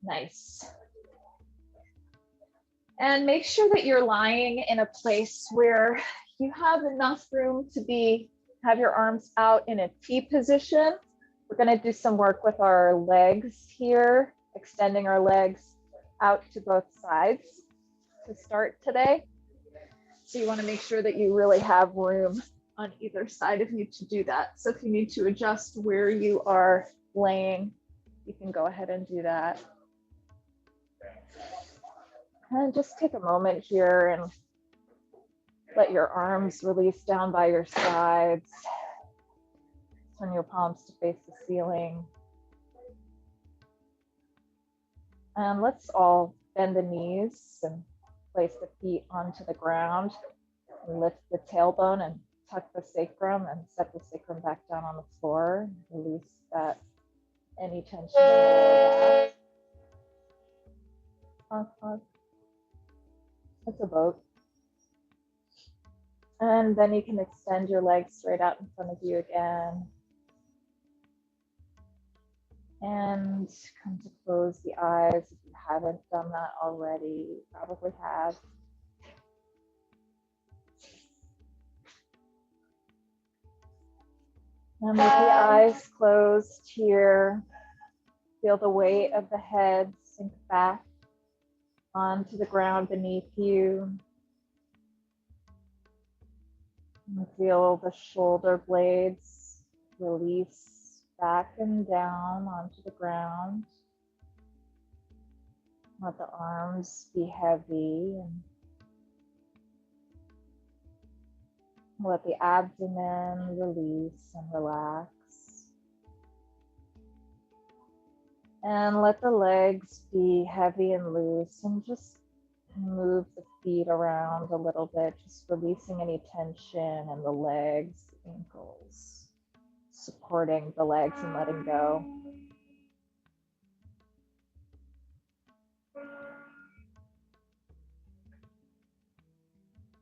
Nice. And make sure that you're lying in a place where you have enough room to have your arms out in a T position. We're going to do some work with our legs here, extending our legs out to both sides to start today. So you want to make sure that you really have room on either side of you to do that. So if you need to adjust where you are laying, you can go ahead and do that. And just take a moment here and let your arms release down by your sides. Turn your palms to face the ceiling. And let's all bend the knees and place the feet onto the ground. And lift the tailbone and tuck the sacrum and set the sacrum back down on the floor. Release that any tension in the lower back. It's a boat. And then you can extend your legs straight out in front of you again. And come to close the eyes if you haven't done that already. You probably have. And with the eyes closed here, feel the weight of the head sink back onto the ground beneath you. And feel the shoulder blades release back and down onto the ground. Let the arms be heavy and let the abdomen release and relax. And let the legs be heavy and loose, and just move the feet around a little bit, just releasing any tension in the legs, ankles, supporting the legs and letting go.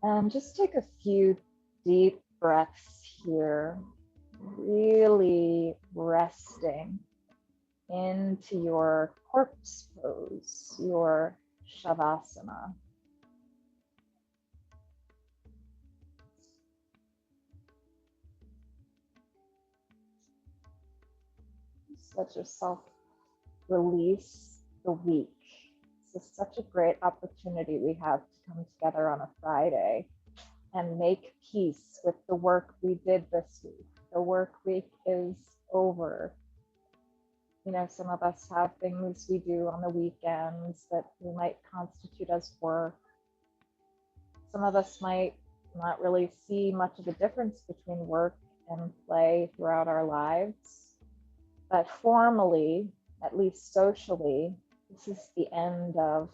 And just take a few deep breaths here, really resting into your corpse pose, your Shavasana. Just let yourself release the week. This is such a great opportunity we have to come together on a Friday and make peace with the work we did this week. The work week is over. You know, some of us have things we do on the weekends that we might constitute as work. Some of us might not really see much of a difference between work and play throughout our lives. But formally, at least socially, this is the end of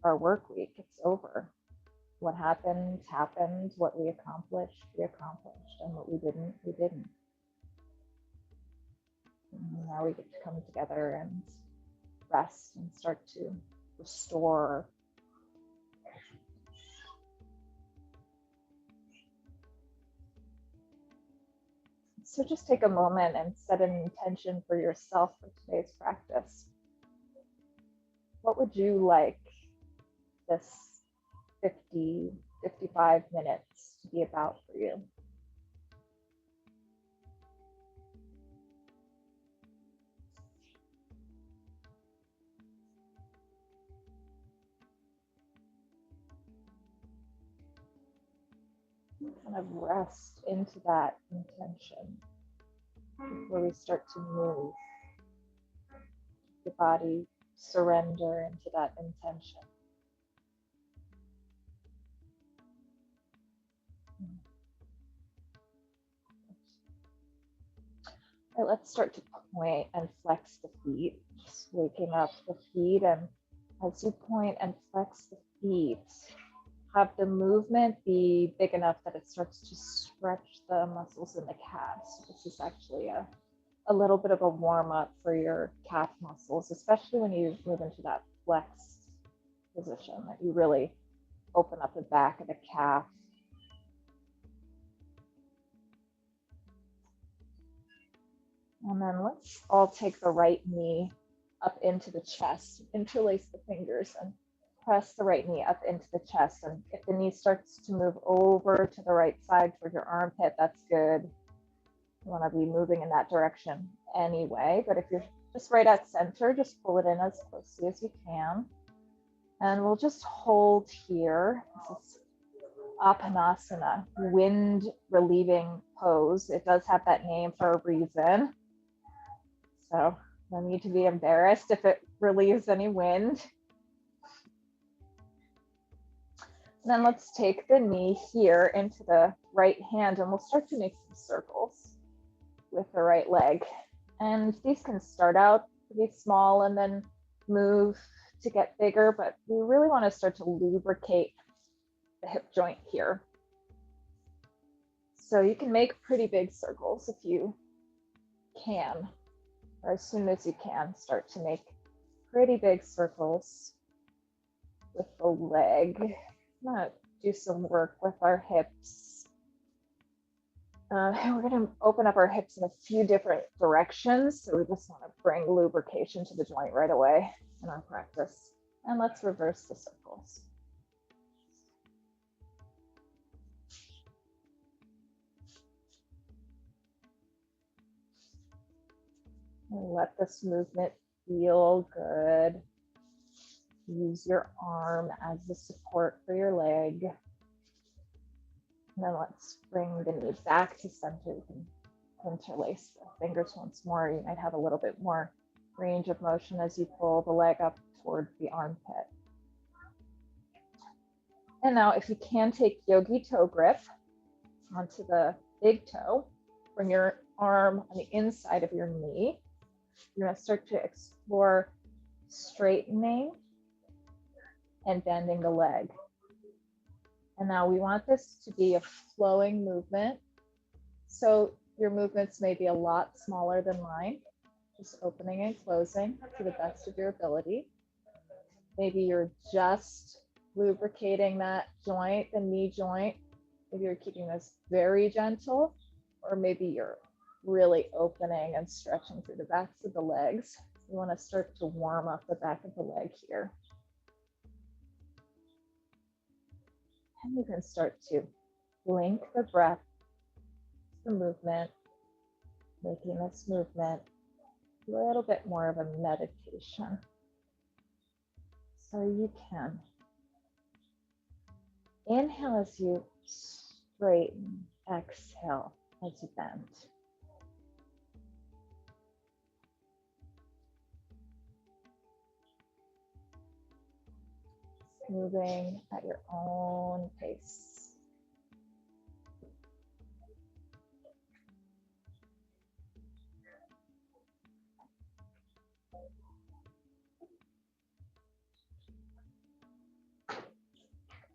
our work week. It's over. What happened, happened. What we accomplished, and what we didn't, we didn't. And now we get to come together and rest and start to restore. So just take a moment and set an intention for yourself for today's practice. What would you like this 55 minutes to be about for you? Kind of rest into that intention before we start to move. The body surrender into that intention. All right, let's start to point and flex the feet, just waking up the feet. And as you point and flex the feet, have the movement be big enough that it starts to stretch the muscles in the calves. This is actually a little bit of a warm up for your calf muscles, especially when you move into that flexed position, that you really open up the back of the calf. And then let's all take the right knee up into the chest. Interlace the fingers and press the right knee up into the chest. And if the knee starts to move over to the right side toward your armpit, that's good. You want to be moving in that direction anyway. But if you're just right at center, just pull it in as closely as you can. And we'll just hold here. This is Apanasana, wind relieving pose. It does have that name for a reason. So no need to be embarrassed if it relieves any wind. And then let's take the knee here into the right hand and we'll start to make some circles with the right leg. And these can start out pretty small and then move to get bigger, but we really want to start to lubricate the hip joint here. So you can make pretty big circles if you can, or as soon as you can, start to make pretty big circles with the leg. I'm gonna do some work with our hips. And we're gonna open up our hips in a few different directions. So we just wanna bring lubrication to the joint right away in our practice. And let's reverse the circles. And let this movement feel good. Use your arm as the support for your leg. And then let's bring the knee back to center. You can interlace the fingers once more. You might have a little bit more range of motion as you pull the leg up toward the armpit. And now if you can take yogi toe grip onto the big toe, bring your arm on the inside of your knee. You're gonna start to explore straightening and bending the leg. And now we want this to be a flowing movement. So your movements may be a lot smaller than mine, just opening and closing to the best of your ability. Maybe you're just lubricating that joint, the knee joint. Maybe you're keeping this very gentle, or maybe you're really opening and stretching through the backs of the legs. You want to start to warm up the back of the leg here. And you can start to link the breath, the movement, making this movement a little bit more of a meditation. So you can inhale as you straighten, exhale as you bend. Moving at your own pace.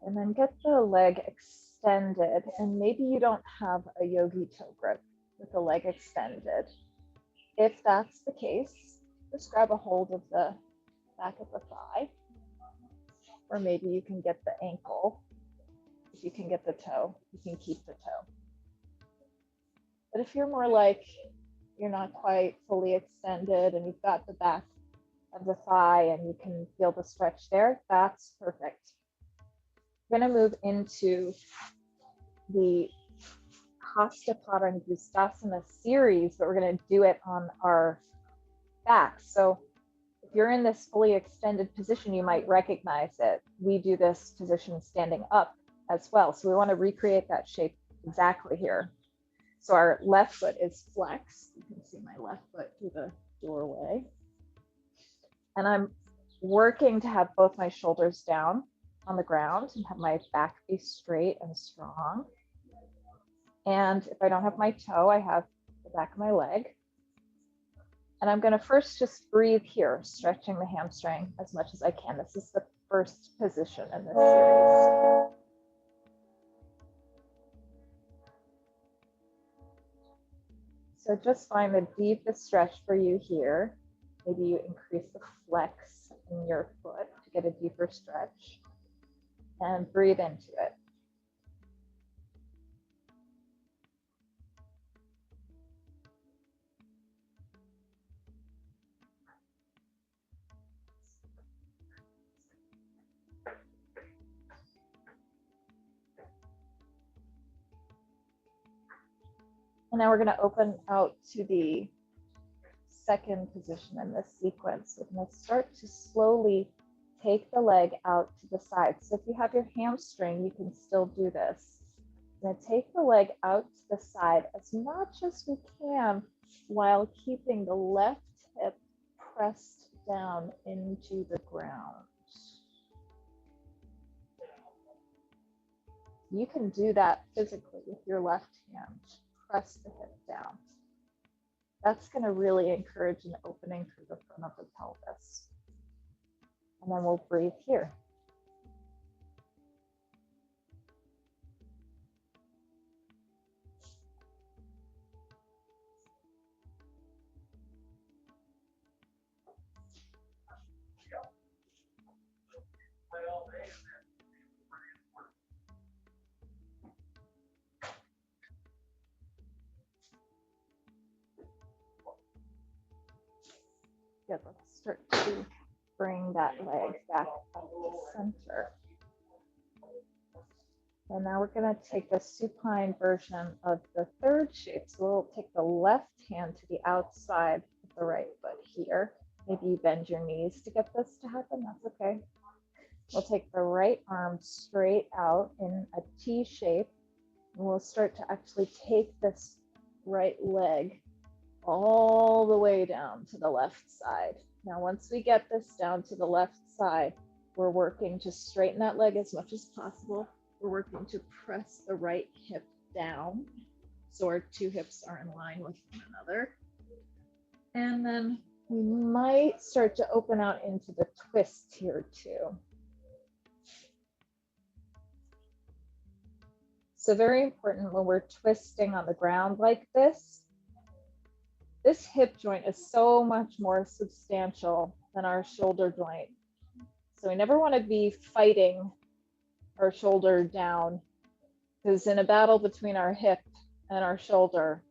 And then get the leg extended. And maybe you don't have a yogi toe grip with the leg extended. If that's the case, just grab a hold of the back of the thigh. Or maybe you can get the ankle. If you can get the toe, you can keep the toe. But if you're more like you're not quite fully extended and you've got the back of the thigh and you can feel the stretch there, that's perfect. We're going to move into the Hasta Padangusthasana series, but we're going to do it on our back. So if you're in this fully extended position, you might recognize it. We do this position standing up as well. So we want to recreate that shape exactly here. So our left foot is flexed. You can see my left foot through the doorway. And I'm working to have both my shoulders down on the ground and have my back be straight and strong. And if I don't have my toe, I have the back of my leg. And I'm going to first just breathe here, stretching the hamstring as much as I can. This is the first position in this series. So just find the deepest stretch for you here. Maybe you increase the flex in your foot to get a deeper stretch. And breathe into it. And now we're going to open out to the second position in this sequence. We're going to start to slowly take the leg out to the side. So if you have your hamstring, you can still do this. We're going to take the leg out to the side as much as we can while keeping the left hip pressed down into the ground. You can do that physically with your left hand. Press the hip down. That's going to really encourage an opening through the front of the pelvis. And then we'll breathe here. Good, let's start to bring that leg back up to center. And now we're going to take the supine version of the third shape. So we'll take the left hand to the outside of the right foot here. Maybe you bend your knees to get this to happen. That's okay. We'll take the right arm straight out in a T shape. And we'll start to actually take this right leg all the way down to the left side. Now, once we get this down to the left side, we're working to straighten that leg as much as possible. We're working to press the right hip down so our two hips are in line with one another. And then we might start to open out into the twist here too. So very important when we're twisting on the ground like this, this hip joint is so much more substantial than our shoulder joint. So we never want to be fighting our shoulder down, because in a battle between our hip and our shoulder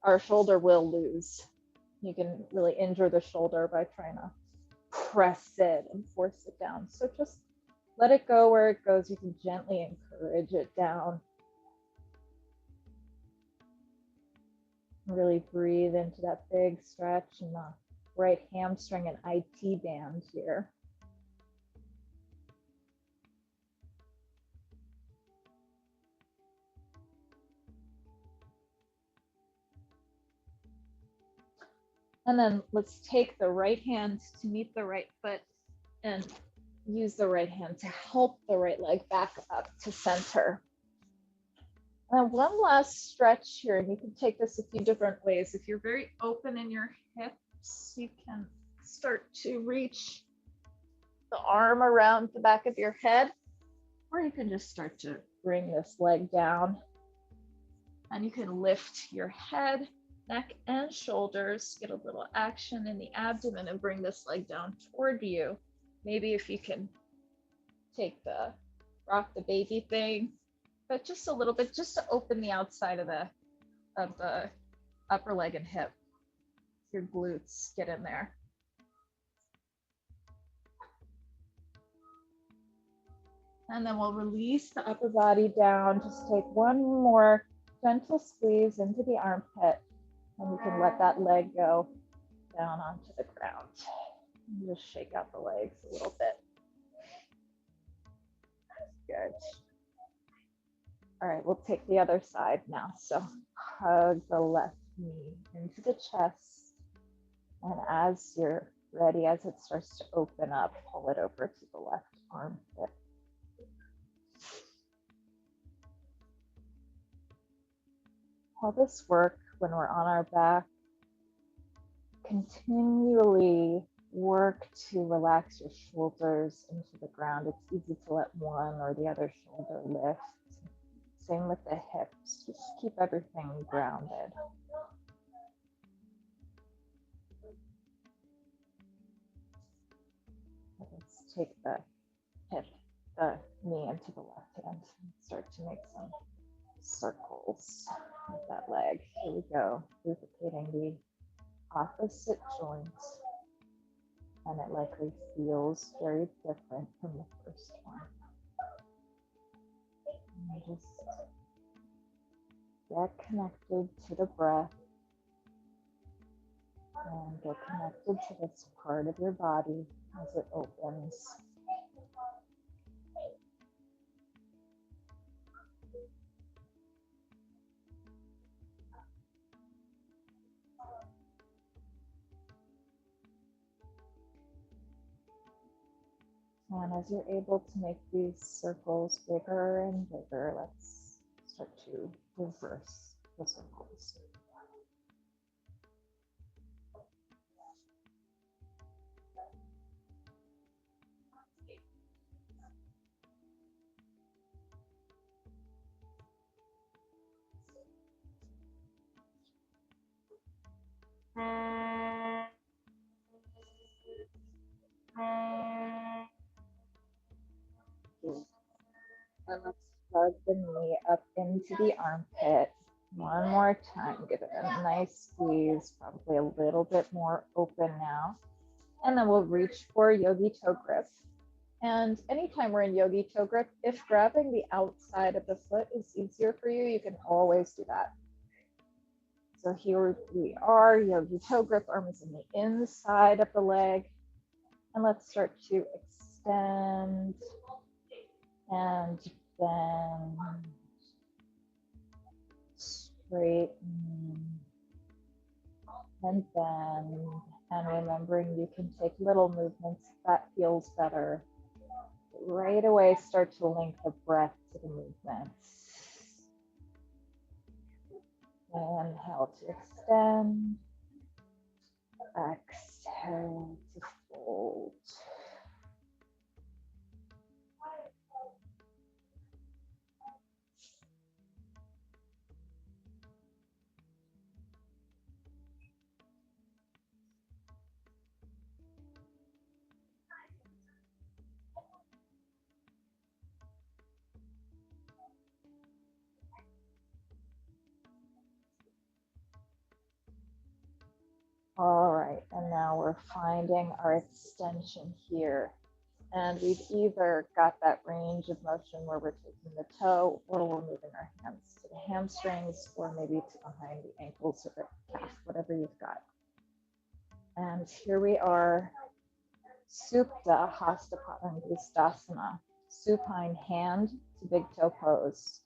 will lose. You can really injure the shoulder by trying to press it and force it down. So just let it go where it goes. You can gently encourage it down. Really breathe into that big stretch in the right hamstring and IT band here. And then let's take the right hand to meet the right foot and use the right hand to help the right leg back up to center. And one last stretch here, and you can take this a few different ways. If you're very open in your hips, you can start to reach the arm around the back of your head, or you can just start to bring this leg down. And you can lift your head, neck, and shoulders, get a little action in the abdomen and bring this leg down toward you. Maybe if you can take the rock the baby thing, but just a little bit, just to open the outside of the upper leg and hip. Your glutes get in there. And then we'll release the upper body down. Just take one more gentle squeeze into the armpit, and you can let that leg go down onto the ground. And just shake out the legs a little bit. Good. All right, we'll take the other side now. So hug the left knee into the chest. And as you're ready, as it starts to open up, pull it over to the left armpit. All this work when we're on our back, continually work to relax your shoulders into the ground. It's easy to let one or the other shoulder lift. Same with the hips, just keep everything grounded. Let's take the knee into the left hand and start to make some circles with that leg. Here we go, lubricating the opposite joint. And it likely feels very different from the first one. And just Get connected to the breath and get connected to this part of your body as it opens. And as you're able to make these circles bigger and bigger, let's start to reverse the circles. And let's plug the knee up into the armpit. One more time, give it a nice squeeze, probably a little bit more open now. And then we'll reach for yogi toe grip. And anytime we're in yogi toe grip, if grabbing the outside of the foot is easier for you, you can always do that. So here we are, yogi toe grip, arms in the inside of the leg. And let's start to extend and bend, straighten and bend. And remembering you can take little movements if that feels better. Right away, start to link the breath to the movements. Inhale to extend. Exhale to fold. All right, and now we're finding our extension here. And we've either got that range of motion where we're taking the toe or we're moving our hands to the hamstrings or maybe to behind the ankles or the calf, whatever you've got. And here we are, Supta Hasta Padangusthasana, supine hand to big toe pose.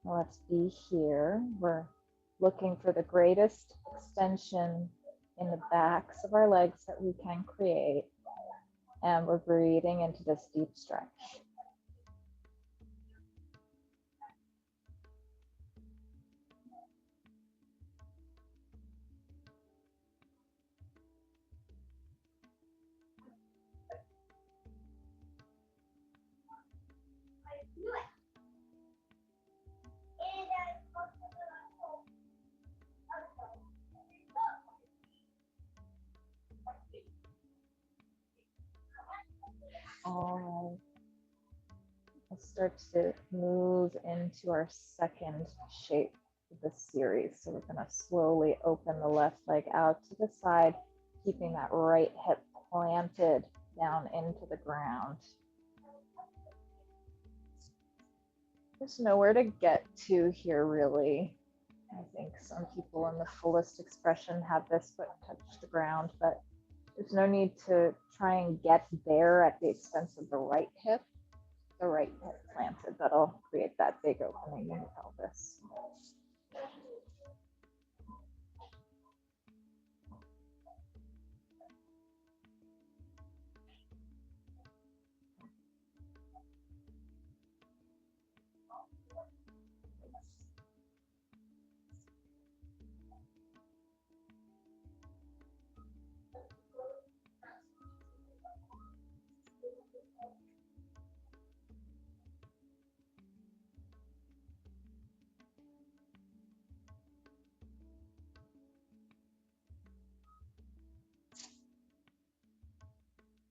Let's be here. We're looking for the greatest extension in the backs of our legs that we can create. And we're breathing into this deep stretch. All right. Let's start to move into our second shape of this series. So we're going to slowly open the left leg out to the side, keeping that right hip planted down into the ground. There's nowhere to get to here, really. I think some people in the fullest expression have this foot touch the ground, but there's no need to try and get there at the expense of the right hip. The right hip planted, that'll create that big opening in the pelvis.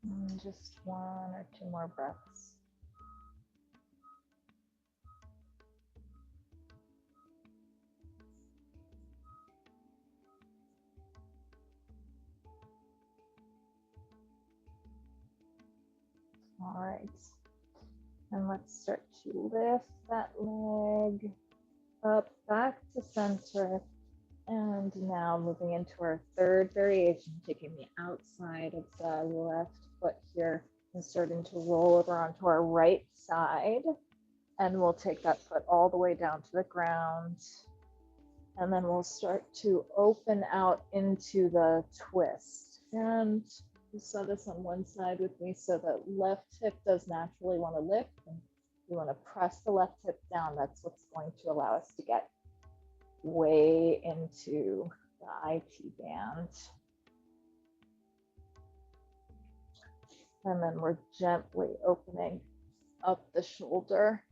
And just one or two more breaths. All right. And let's start to lift that leg up back to center. And now moving into our third variation, taking the outside of the left foot here and starting to roll over onto our right side. And we'll take that foot all the way down to the ground. And then we'll start to open out into the twist. And you saw this on one side with me, so the left hip does naturally want to lift. And you want to press the left hip down. That's what's going to allow us to get way into the IT band. And then we're gently opening up the shoulder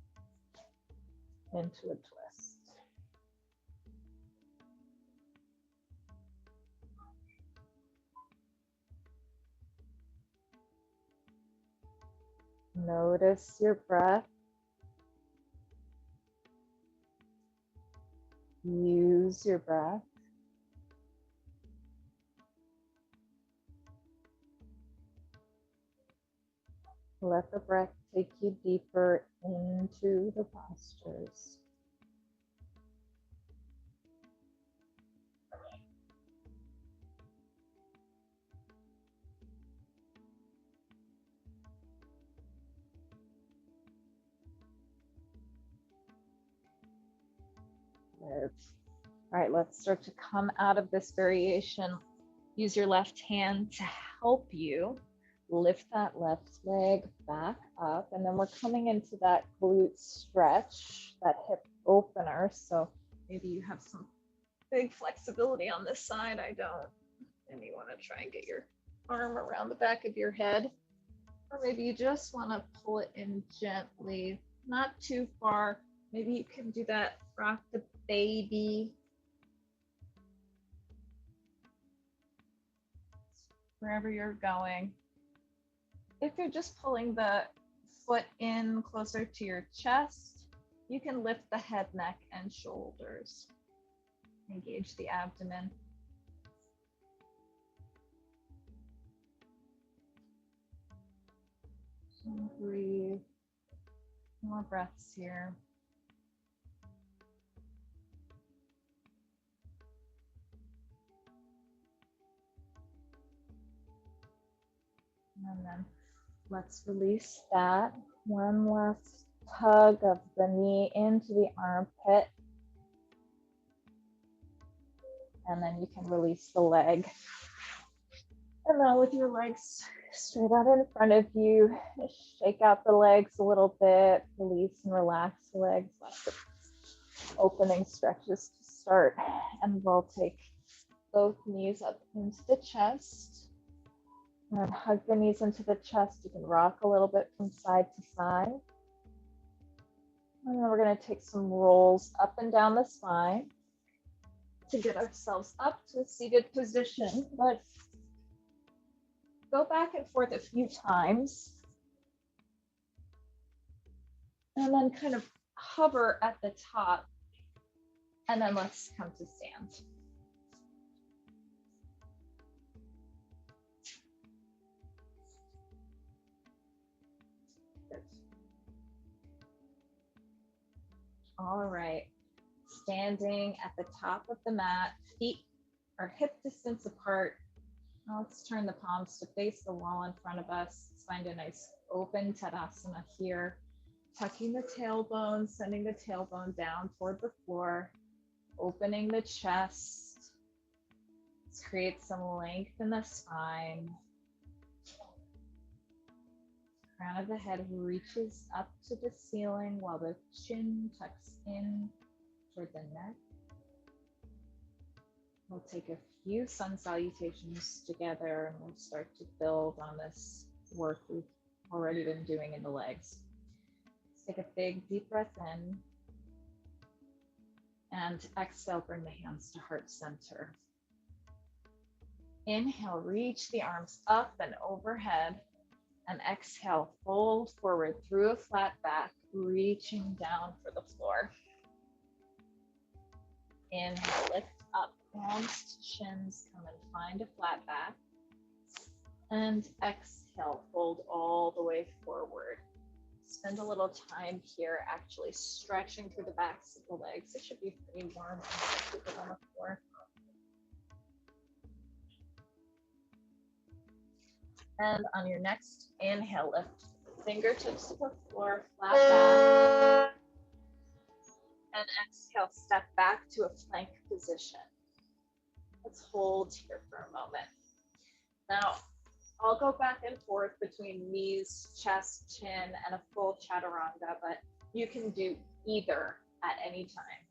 into a twist. Notice your breath. Use your breath. Let the breath take you deeper into the postures. Good. All right, let's start to come out of this variation. Use your left hand to help you lift that left leg back up. And then we're coming into that glute stretch, that hip opener. So maybe you have some big flexibility on this side. I don't. And you want to try and get your arm around the back of your head. Or maybe you just want to pull it in gently, not too far. Maybe you can do that rock the baby. Wherever you're going. If you're just pulling the foot in closer to your chest, you can lift the head, neck, and shoulders. Engage the abdomen. And breathe. More breaths here. And then let's release that. One last tug of the knee into the armpit. And then you can release the leg. And now with your legs straight out in front of you, shake out the legs a little bit, release and relax the legs. Lots of opening stretches to start. And we'll take both knees up into the chest. And hug the knees into the chest. You can rock a little bit from side to side. And then we're going to take some rolls up and down the spine to get ourselves up to a seated position. But go back and forth a few times. And then kind of hover at the top. And then let's come to stand. All right, standing at the top of the mat, feet are hip distance apart. Now let's turn the palms to face the wall in front of us. Let's find a nice open Tadasana here. Tucking the tailbone, sending the tailbone down toward the floor, opening the chest. Let's create some length in the spine. Crown of the head reaches up to the ceiling while the chin tucks in toward the neck. We'll take a few sun salutations together and we'll start to build on this work we've already been doing in the legs. Let's take a big deep breath in and exhale, bring the hands to heart center. Inhale, reach the arms up and overhead. And exhale, fold forward through a flat back, reaching down for the floor. Inhale, lift up, palms to shins, come and find a flat back. And exhale, fold all the way forward. spend a little time here actually stretching through the backs of the legs. It should be pretty warm on the floor. And on your next inhale, lift fingertips to the floor, flat back. And exhale, step back to a plank position. Let's hold here for a moment. Now, I'll go back and forth between knees, chest, chin, and a full chaturanga, but you can do either at any time.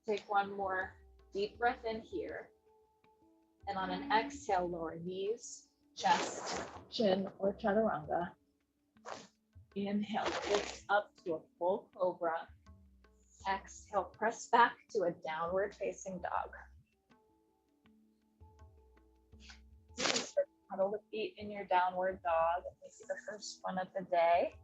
Take one more deep breath in here. And on an exhale, lower knees, chest, chin, or chaturanga. Inhale, lift up to a full cobra. Exhale, press back to a downward facing dog. You can start to pedal the feet in your downward dog. This is the first one of the day.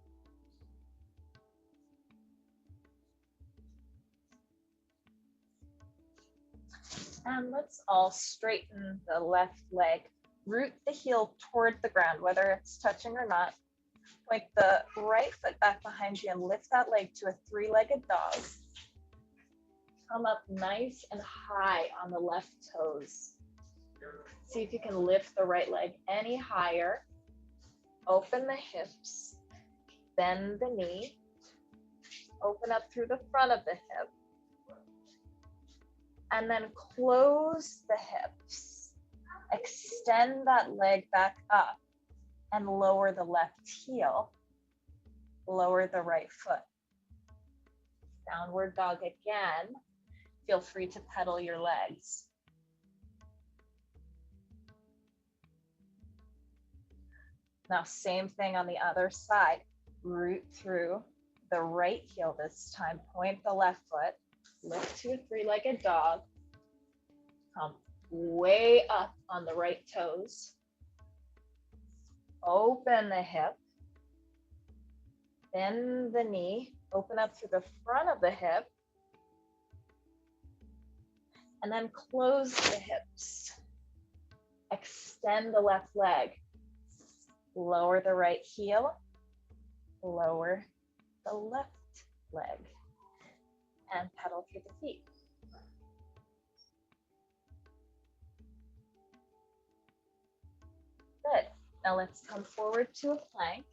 And let's all straighten the left leg. Root the heel toward the ground, whether it's touching or not. Point the right foot back behind you and lift that leg to a three-legged dog. Come up nice and high on the left toes. See if you can lift the right leg any higher. Open the hips, bend the knee, open up through the front of the hip, and then close the hips. Extend that leg back up and lower the left heel, lower the right foot. Downward dog again. Feel free to pedal your legs. Now, same thing on the other side. Root through the right heel this time. Point the left foot. Lift to a three-legged dog. Come way up on the right toes. Open the hip. Bend the knee. Open up through the front of the hip. And then close the hips. Extend the left leg. Lower the right heel. Lower the left leg. And pedal through the feet. Good. Now let's come forward to a plank.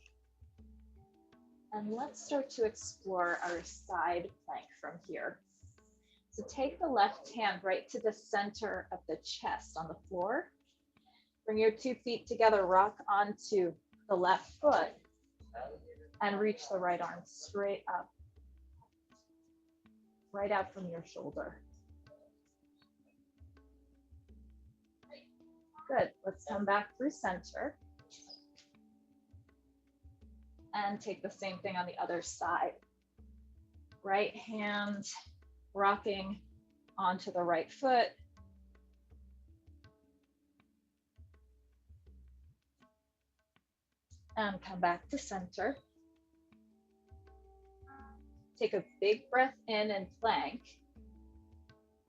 And let's start to explore our side plank from here. So take the left hand right to the center of the chest on the floor. Bring your 2 feet together, rock onto the left foot, and reach the right arm straight up, right out from your shoulder. Good. Let's come back through center. And take the same thing on the other side. Right hand rocking onto the right foot. And come back to center. Take a big breath in and plank.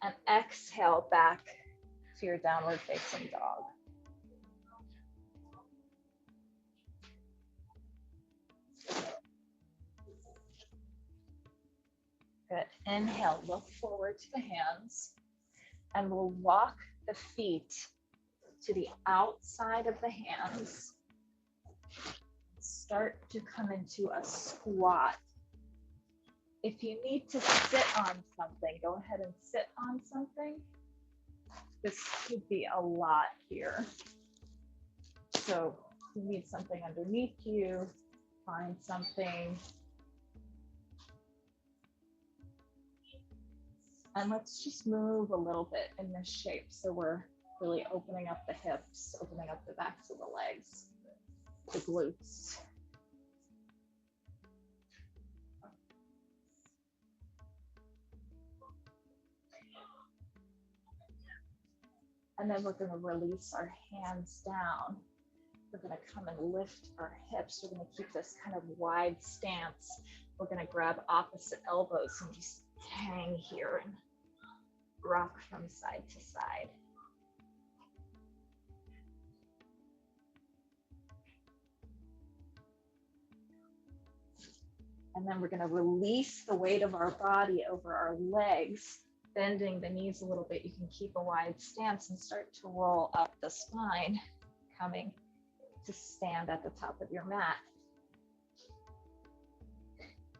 And exhale back to your downward facing dog. Good. Inhale, look forward to the hands, and we'll walk the feet to the outside of the hands. Start to come into a squat. If you need to sit on something, go ahead and sit on something. This could be a lot here. So if you need something underneath you, find something. And let's just move a little bit in this shape. So we're really opening up the hips, opening up the backs of the legs, the glutes. And then we're going to release our hands down. We're going to come and lift our hips. We're going to keep this kind of wide stance. We're going to grab opposite elbows and just hang here and rock from side to side. And then we're going to release the weight of our body over our legs, bending the knees a little bit. You can keep a wide stance and start to roll up the spine, coming to stand at the top of your mat.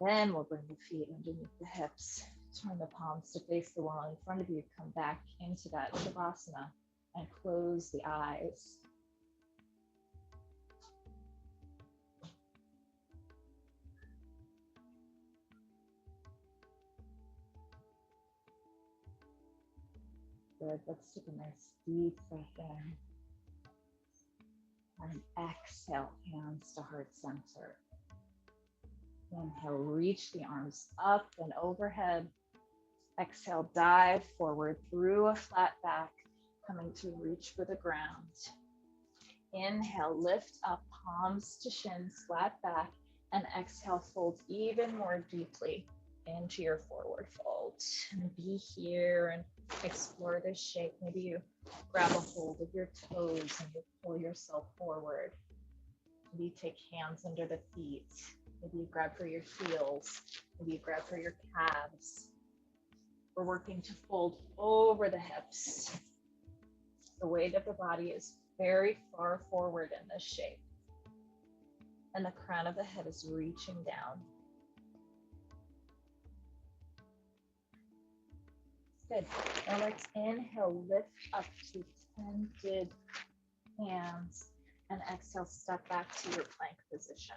Then we'll bring the feet underneath the hips. Turn the palms to face the wall in front of you. Come back into that Shavasana and close the eyes. Good. Let's take a nice deep breath in. And exhale, hands to heart center. Inhale, reach the arms up and overhead. Exhale, dive forward through a flat back, coming to reach for the ground. Inhale, lift up, palms to shins, flat back, and exhale, fold even more deeply into your forward fold. And be here and explore this shape. Maybe you grab a hold of your toes and you pull yourself forward. Maybe you take hands under the feet. Maybe you grab for your heels. Maybe you grab for your calves. We're working to fold over the hips. The weight of the body is very far forward in this shape. And the crown of the head is reaching down. Good. Now let's inhale, lift up to extended hands, and exhale, step back to your plank position.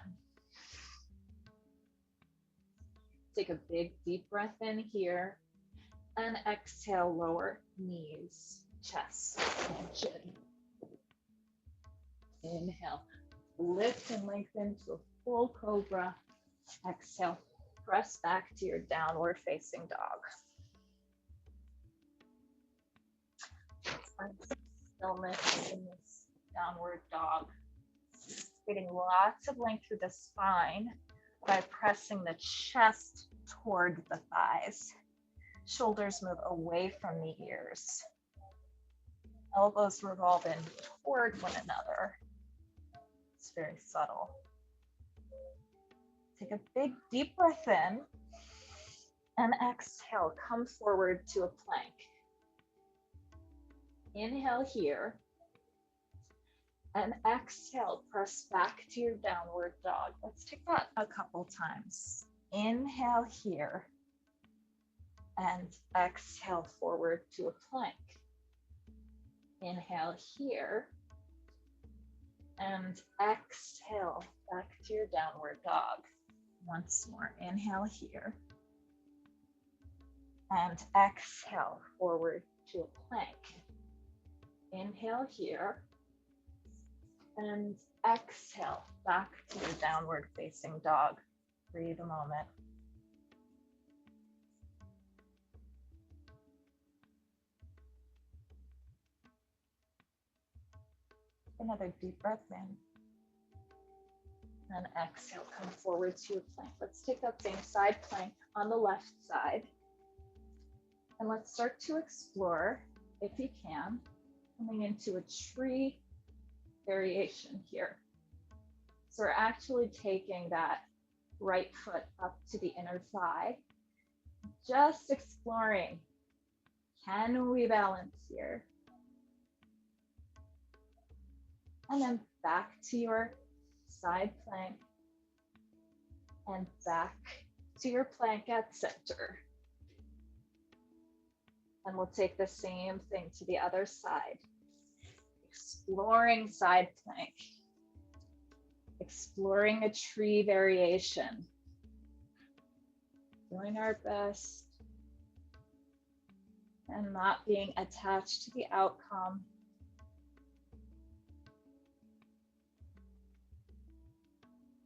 Take a big deep breath in here, and exhale, lower knees, chest, and chin. Inhale, lift and lengthen to a full cobra. Exhale, press back to your downward facing dog. Find some stillness in this downward dog. Getting lots of length through the spine by pressing the chest toward the thighs. Shoulders move away from the ears. Elbows revolve in toward one another. It's very subtle. Take a big deep breath in and exhale, come forward to a plank. Inhale here and exhale, press back to your downward dog. Let's take that a couple times. Inhale here and exhale forward to a plank. Inhale here and exhale back to your downward dog. Once more, inhale here and exhale forward to a plank. Inhale here and exhale back to your downward facing dog. Breathe a moment. Another deep breath in. And exhale, come forward to a plank. Let's take that same side plank on the left side. And let's start to explore, if you can, coming into a tree variation here. So we're actually taking that right foot up to the inner thigh, just exploring, can we balance here? And then back to your side plank and back to your plank at center. And we'll take the same thing to the other side. Exploring side plank. Exploring a tree variation. Doing our best and not being attached to the outcome.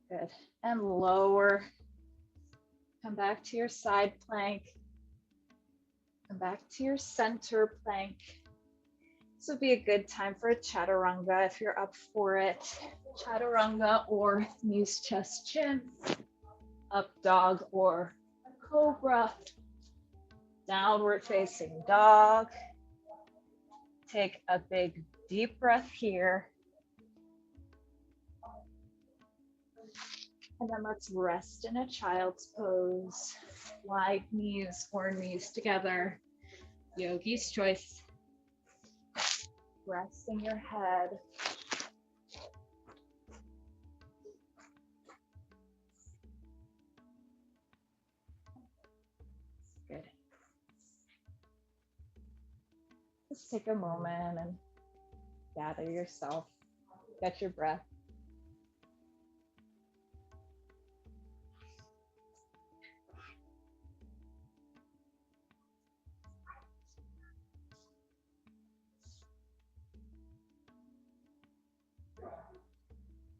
Good. And lower. Come back to your side plank. Come back to your center plank. This would be a good time for a chaturanga if you're up for it. Chaturanga or knees, chest, chin. Up dog or cobra. Downward facing dog. Take a big deep breath here. And then let's rest in a child's pose. Wide knees or knees together. Yogi's choice. Resting your head. Good. Just take a moment and gather yourself. Get your breath.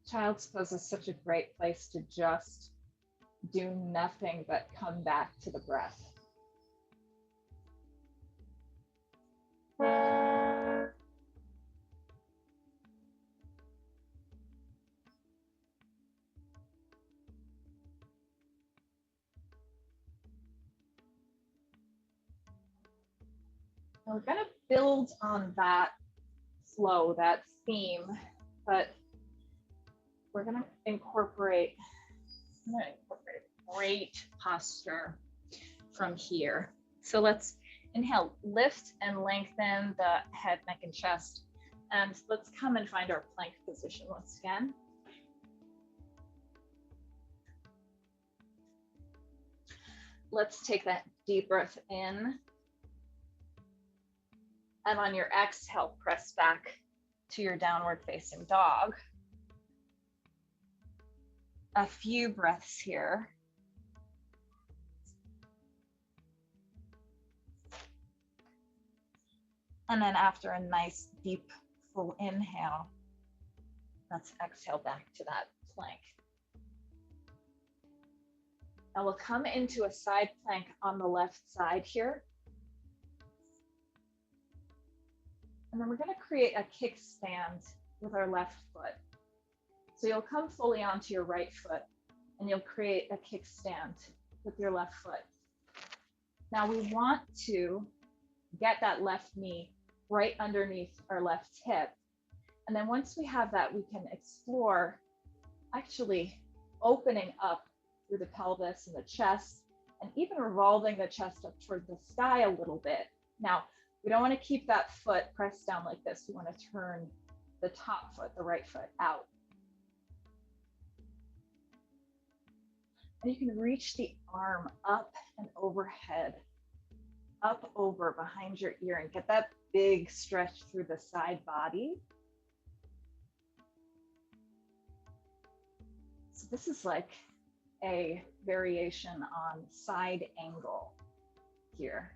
Child's pose is such a great place to just do nothing but come back to the breath. We're going to build on that flow, that theme, but we're going to incorporate great posture from here. So let's inhale, lift and lengthen the head, neck, and chest. And let's come and find our plank position once again. Let's take that deep breath in. And on your exhale, press back to your downward facing dog. A few breaths here. And then after a nice deep full inhale, let's exhale back to that plank. Now we'll come into a side plank on the left side here. And then we're going to create a kickstand with our left foot. So you'll come fully onto your right foot and you'll create a kickstand with your left foot. Now we want to get that left knee right underneath our left hip. And then once we have that, we can explore actually opening up through the pelvis and the chest, and even revolving the chest up toward the sky a little bit. Now, we don't want to keep that foot pressed down like this. We want to turn the top foot, the right foot, out. And you can reach the arm up and overhead, up over behind your ear, and get that big stretch through the side body. So this is like a variation on side angle here.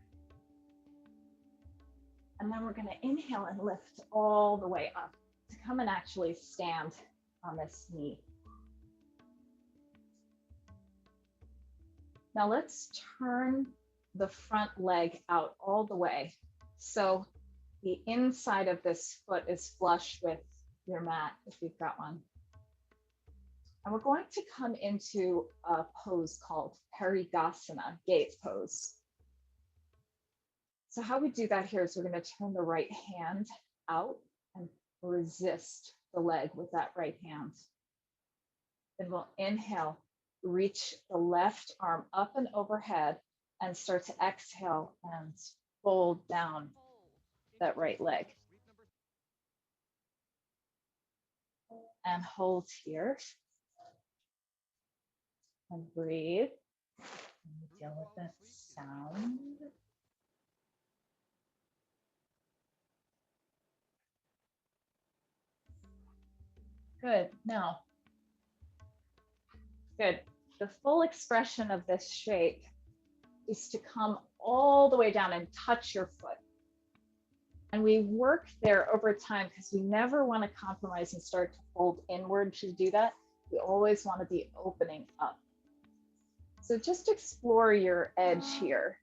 And then we're going to inhale and lift all the way up to come and actually stand on this knee. Now let's turn the front leg out all the way. So the inside of this foot is flush with your mat, if you've got one. And we're going to come into a pose called Parigasana, gate pose. So how we do that here is we're going to turn the right hand out and resist the leg with that right hand. Then we'll inhale, reach the left arm up and overhead, and start to exhale and fold down that right leg. And hold here. And breathe. And deal with that sound. Good. Now, good. The full expression of this shape is to come all the way down and touch your foot. And we work there over time because we never want to compromise and start to fold inward to do that. We always want to be opening up. So just explore your edge here.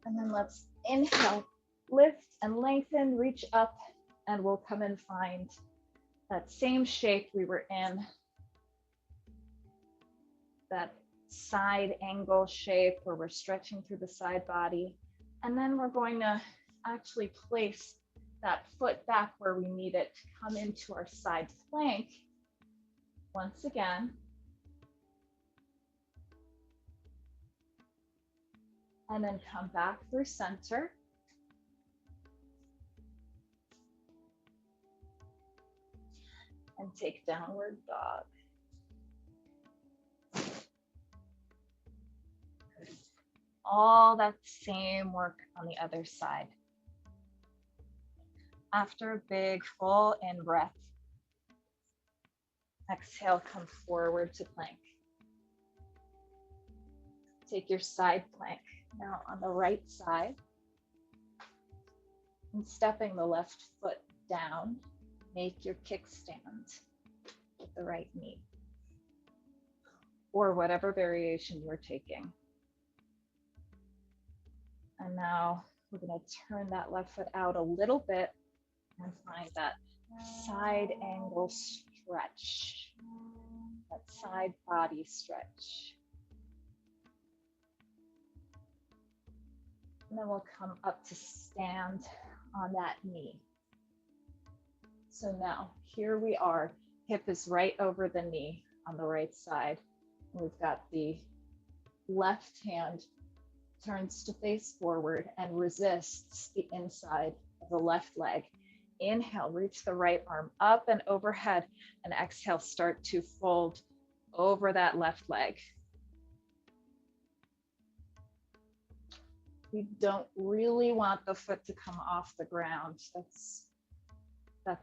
And then let's inhale, lift and lengthen, reach up, and we'll come and find that same shape we were in. That side angle shape where we're stretching through the side body. And then we're going to actually place that foot back where we need it to come into our side plank once again. And then come back through center. And take downward dog. All that same work on the other side. After a big full in breath, exhale, come forward to plank. Take your side plank now on the right side and stepping the left foot down, make your kickstand with the right knee or whatever variation you're taking. And now we're going to turn that left foot out a little bit and find that side angle stretch, that side body stretch. And then we'll come up to stand on that knee. So now here we are, hip is right over the knee on the right side. We've got the left hand turns to face forward and resists the inside of the left leg. Inhale, reach the right arm up and overhead, and exhale, start to fold over that left leg. We don't really want the foot to come off the ground. That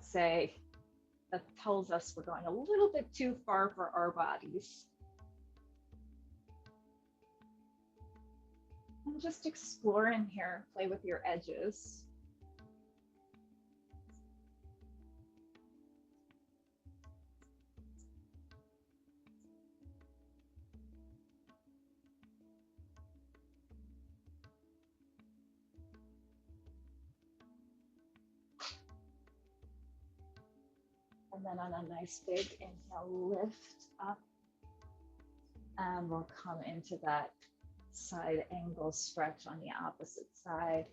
tells us we're going a little bit too far for our bodies. And just explore in here, play with your edges. And then on a nice big inhale, lift up. And we'll come into that side angle stretch on the opposite side.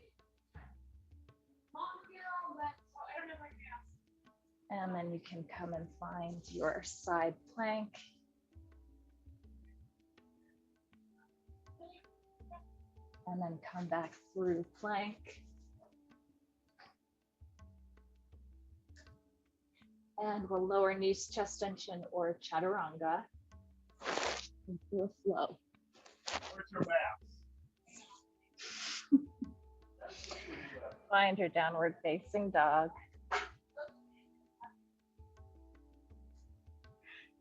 And then you can come and find your side plank. And then come back through plank. And we'll lower knees, chest tension, or chaturanga into a flow. Where's your mask? Find your downward facing dog.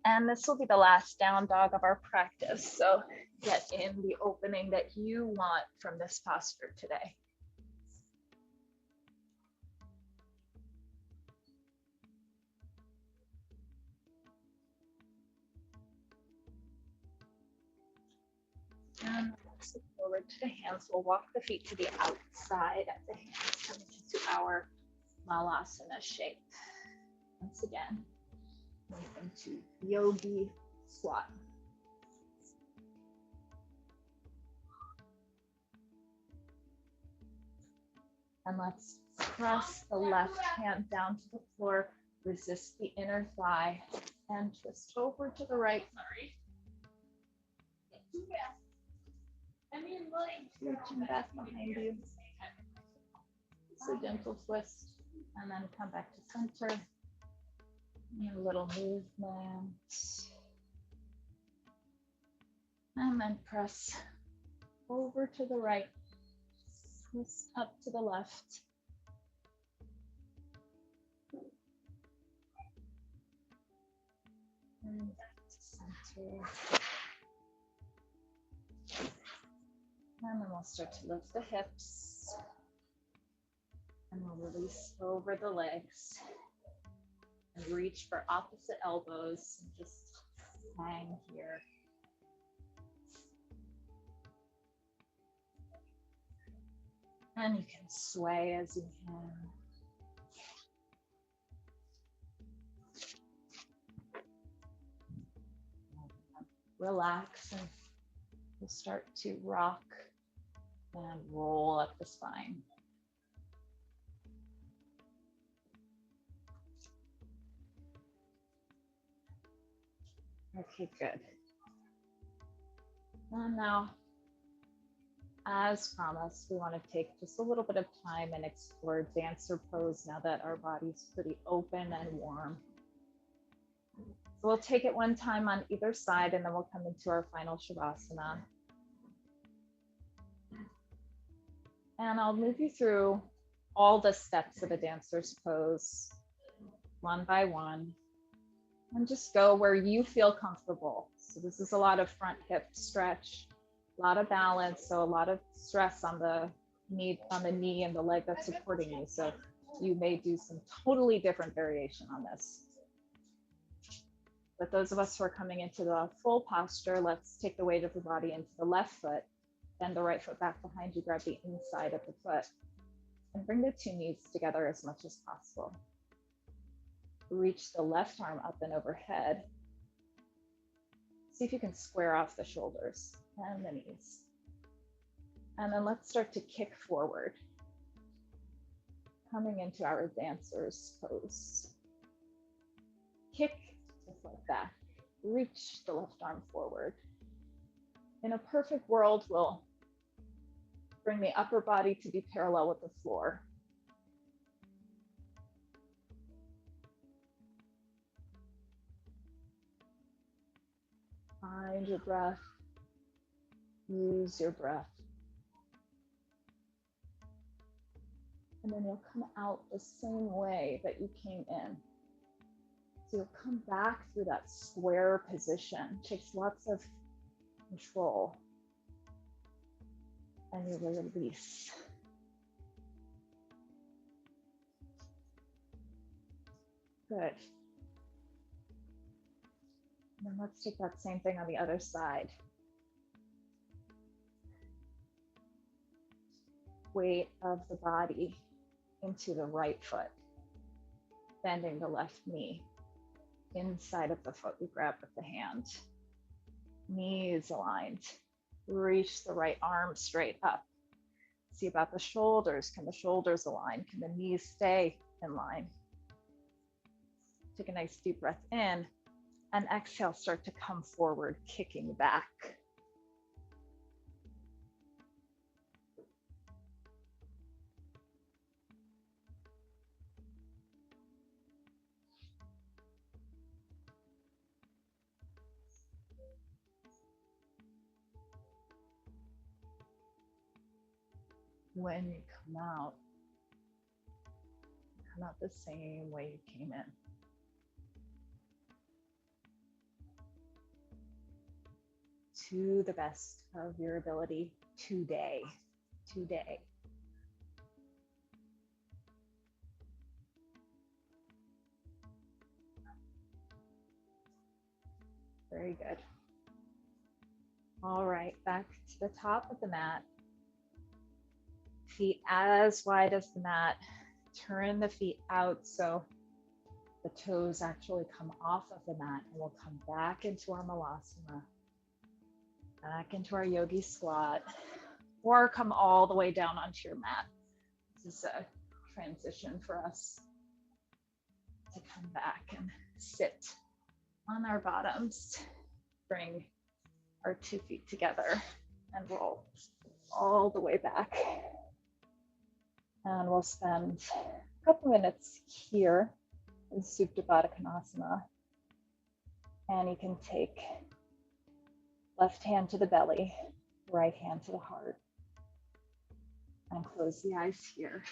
And this will be the last down dog of our practice. So get in the opening that you want from this posture today. And sit forward to the hands. We'll walk the feet to the outside as the hands come into our Malasana shape. Once again, move into yogi squat. And let's press the left hand down to the floor, resist the inner thigh, and twist over to the right. Reaching back behind you. It's a gentle twist, and then come back to center. A little movement. And then press over to the right. Twist up to the left. And back to center. And then we'll start to lift the hips. And we'll release over the legs. And reach for opposite elbows. And just hang here. And you can sway as you can. Relax, and we'll start to rock And roll up the spine. Okay, good. And now, as promised, we want to take just a little bit of time and explore dancer pose now that our body's pretty open and warm. So we'll take it one time on either side, and then we'll come into our final Shavasana. And I'll move you through all the steps of a dancer's pose, one by one, and just go where you feel comfortable. So this is a lot of front hip stretch, a lot of balance, so a lot of stress on the knee and the leg that's supporting you. So you may do some totally different variation on this. But those of us who are coming into the full posture, let's take the weight of the body into the left foot, bend the right foot back behind you, grab the inside of the foot, and bring the two knees together as much as possible. Reach the left arm up and overhead. See if you can square off the shoulders and the knees. And then let's start to kick forward, coming into our dancer's pose. Kick the foot back, reach the left arm forward. In a perfect world, we'll bring the upper body to be parallel with the floor. Find your breath, use your breath. And then you'll come out the same way that you came in. So you'll come back through that square position. It takes lots of control. And you release. Good. And then let's take that same thing on the other side. Weight of the body into the right foot, bending the left knee. Inside of the foot, we grab with the hand. Knees aligned. Reach the right arm straight up. See about the shoulders. Can the shoulders align? Can the knees stay in line? Take a nice deep breath in, and exhale, start to come forward, kicking back. When you come out the same way you came in. To the best of your ability today. Very good. All right, back to the top of the mat. Feet as wide as the mat. Turn the feet out so the toes actually come off of the mat, and we'll come back into our Malasana, back into our yogi squat, or come all the way down onto your mat. This is a transition for us to come back and sit on our bottoms, bring our 2 feet together and roll all the way back. And we'll spend a couple minutes here in Supta Baddha Konasana. And you can take left hand to the belly, right hand to the heart. And close the eyes here.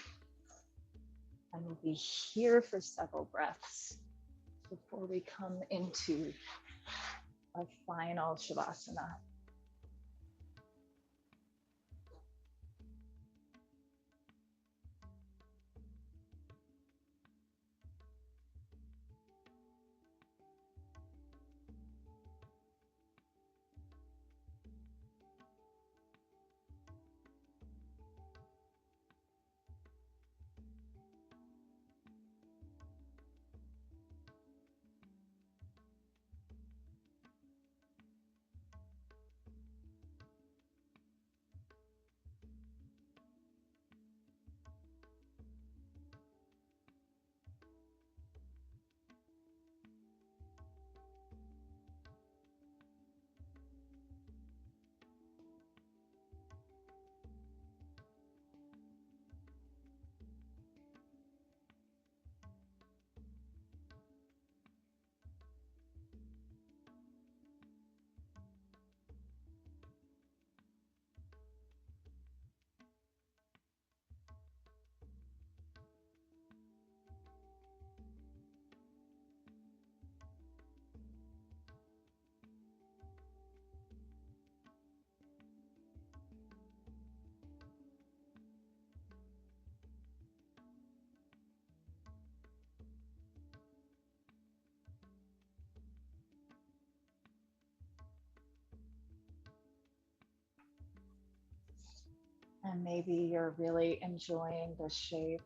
And we'll be here for several breaths before we come into our final Shavasana. And maybe you're really enjoying the shape,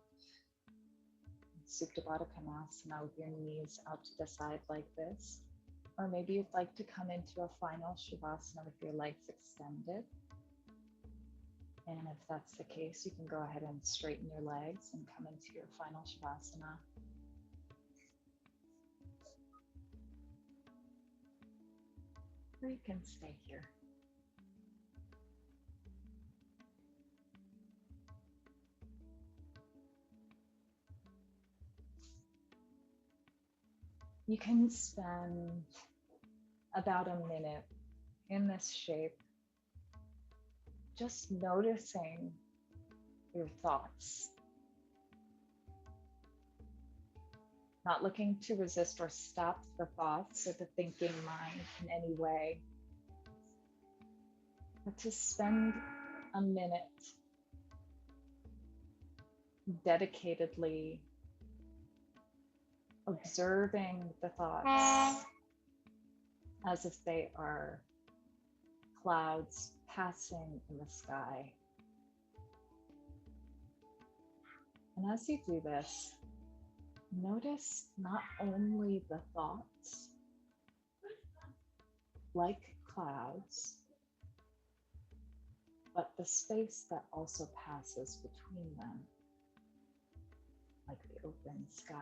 Supta Baddha Konasana, with your knees out to the side like this. Or maybe you'd like to come into a final Shavasana with your legs extended. And if that's the case, you can go ahead and straighten your legs and come into your final Shavasana. Or you can stay here. You can spend about a minute in this shape, just noticing your thoughts. Not looking to resist or stop the thoughts or the thinking mind in any way, but to spend a minute dedicatedly observing the thoughts as if they are clouds passing in the sky. And as you do this, notice not only the thoughts, like clouds, but the space that also passes between them, like the open sky.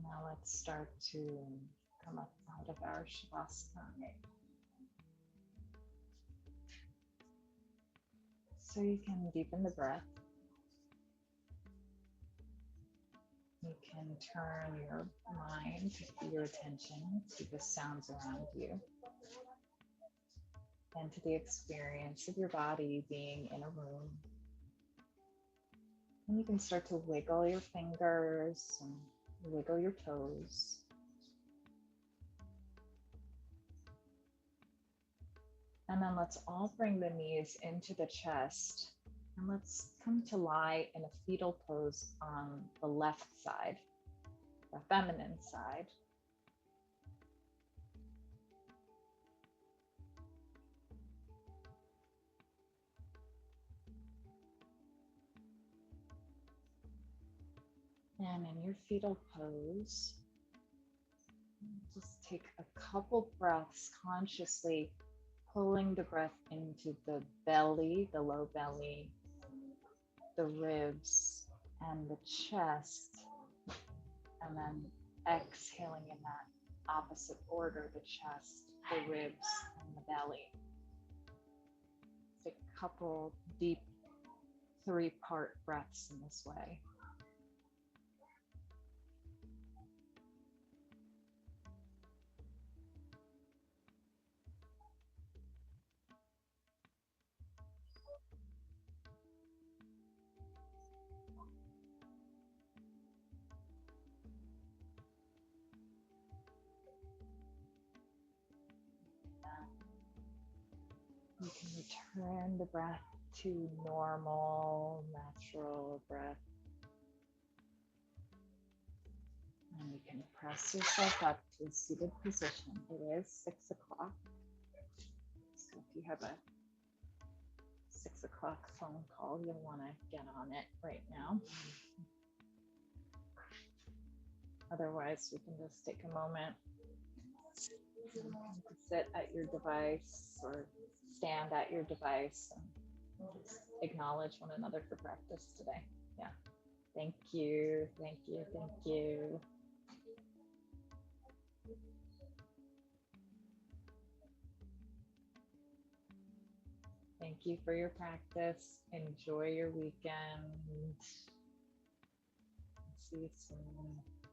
Now let's start to come up out of our Shavasana. So you can deepen the breath. You can turn your mind, your attention to the sounds around you and to the experience of your body being in a room. And you can start to wiggle your fingers and wiggle your toes. And then let's all bring the knees into the chest. And let's come to lie in a fetal pose on the left side, the feminine side. And in your fetal pose, just take a couple breaths consciously, pulling the breath into the belly, the low belly, the ribs, and the chest. And then exhaling in that opposite order, the chest, the ribs, and the belly. Take a couple deep 3-part breaths in this way. You can return the breath to normal, natural breath. And you can press yourself up to a seated position. It is 6 o'clock. So if you have a 6 o'clock phone call. You'll want to get on it right now. Otherwise, we can just take a moment to sit at your device or stand at your device and just acknowledge one another for practice today. Yeah. Thank you. Thank you. Thank you. Thank you for your practice. Enjoy your weekend. See you soon.